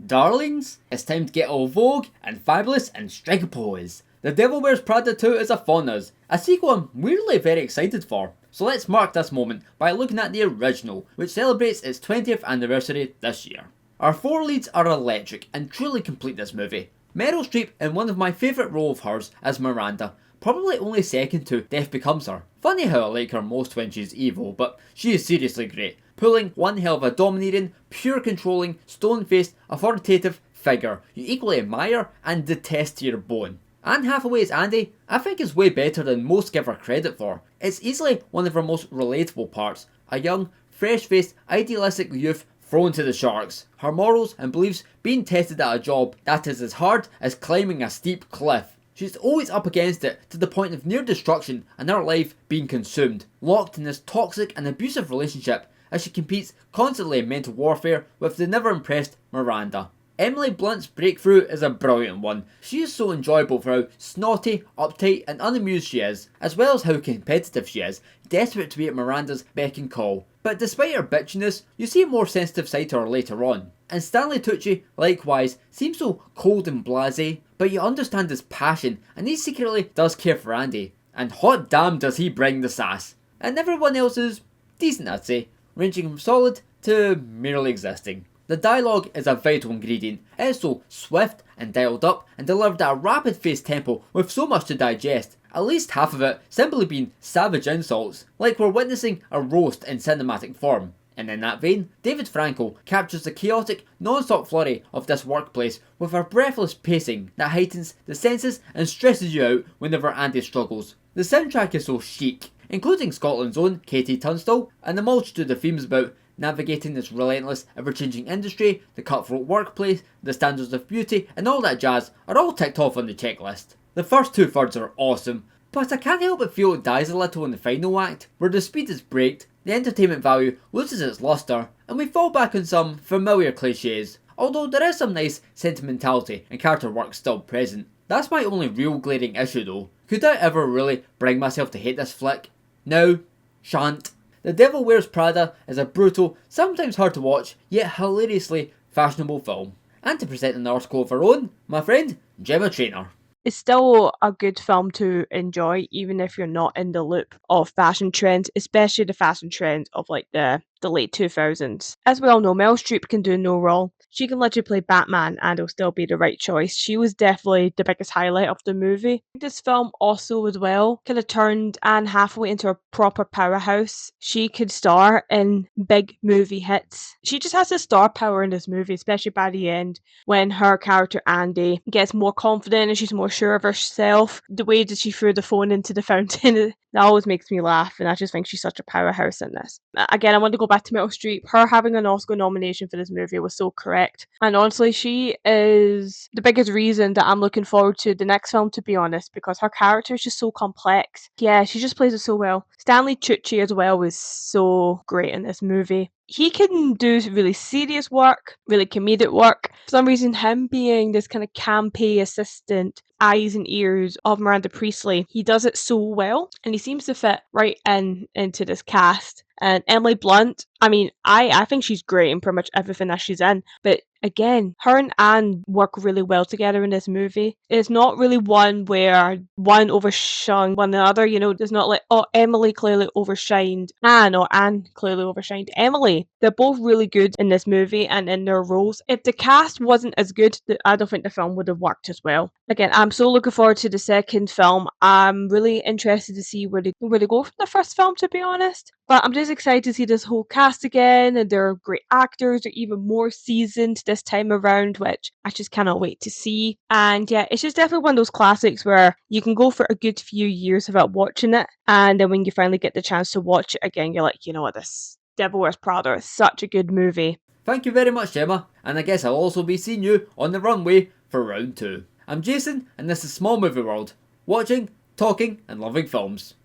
Darlings, it's time to get all vogue and fabulous and strike a pose. The Devil Wears Prada 2 is upon us, a sequel I'm weirdly very excited for. So let's mark this moment by looking at the original, which celebrates its 20th anniversary this year. Our four leads are electric and truly complete this movie. Meryl Streep in one of my favourite roles of hers as Miranda, probably only second to Death Becomes Her. Funny how I like her most when she's evil, but she is seriously great, pulling one hell of a domineering, pure controlling, stone-faced, authoritative figure you equally admire and detest to your bone. Anne Hathaway's Andy, I think is way better than most give her credit for. It's easily one of her most relatable parts, a young, fresh-faced, idealistic youth thrown to the sharks, her morals and beliefs being tested at a job that is as hard as climbing a steep cliff. She's always up against it to the point of near destruction and her life being consumed, locked in this toxic and abusive relationship as she competes constantly in mental warfare with the never impressed Miranda. Emily Blunt's breakthrough is a brilliant one. She is so enjoyable for how snotty, uptight and unamused she is, as well as how competitive she is, desperate to be at Miranda's beck and call. But despite her bitchiness, you see a more sensitive side to her later on. And Stanley Tucci, likewise, seems so cold and blasé, but you understand his passion and he secretly does care for Andy. And hot damn does he bring the sass. And everyone else is decent, I'd say, ranging from solid to merely existing. The dialogue is a vital ingredient. It is so swift and dialed up and delivered at a rapid-paced tempo with so much to digest, at least half of it simply being savage insults, like we're witnessing a roast in cinematic form. And in that vein, David Franco captures the chaotic, non-stop flurry of this workplace with a breathless pacing that heightens the senses and stresses you out whenever Andy struggles. The soundtrack is so chic, including Scotland's own Katie Tunstall, and the multitude of themes about navigating this relentless, ever-changing industry, the cutthroat workplace, the standards of beauty, and all that jazz are all ticked off on the checklist. The first two-thirds are awesome, but I can't help but feel it dies a little in the final act, where the speed is braked, the entertainment value loses its lustre, and we fall back on some familiar cliches, although there is some nice sentimentality and character work still present. That's my only real glaring issue though. Could I ever really bring myself to hate this flick? No, shan't. The Devil Wears Prada is a brutal, sometimes hard to watch, yet hilariously fashionable film. And to present an article of her own, my friend, Gemma Trainor. It's still a good film to enjoy, even if you're not in the loop of fashion trends, especially the fashion trends of like the late 2000s. As we all know, Meryl Streep can do no wrong. She can literally play Batman and it'll still be the right choice. She was definitely the biggest highlight of the movie. This film also as well kind of turned Anne Hathaway into a proper powerhouse. She could star in big movie hits. She just has the star power in this movie, especially by the end when her character Andy gets more confident and she's more sure of herself. The way that she threw the phone into the fountain, that always makes me laugh, and I just think she's such a powerhouse in this. Again, I want to go back to Meryl Streep. Her having an Oscar nomination for this movie was so correct. And honestly, she is the biggest reason that I'm looking forward to the next film, to be honest, because her character is just so complex. Yeah, she just plays it so well. Stanley Tucci as well was so great in this movie. He can do really serious work, really comedic work. For some reason, him being this kind of campy assistant, eyes and ears of Miranda Priestley, he does it so well, and he seems to fit right into this cast. And Emily Blunt, I mean, I think she's great in pretty much everything that she's in, but again, her and Anne work really well together in this movie. It's not really one where one overshone one another, you know, there's not like, oh, Emily clearly overshined Anne or Anne clearly overshined Emily. They're both really good in this movie and in their roles. If the cast wasn't as good, I don't think the film would have worked as well. Again, I'm so looking forward to the second film. I'm really interested to see where they go from the first film, to be honest. But I'm just excited to see this whole cast again, and they're great actors. They're even more seasoned this time around, which I just cannot wait to see. And yeah, it's just definitely one of those classics where you can go for a good few years without watching it, and then when you finally get the chance to watch it again, you're like, you know what, this Devil Wears Prada is such a good movie. Thank you very much, Gemma, and I guess I'll also be seeing you on the runway for round 2. I'm Jason, and this is Small Movie World, watching, talking, and loving films.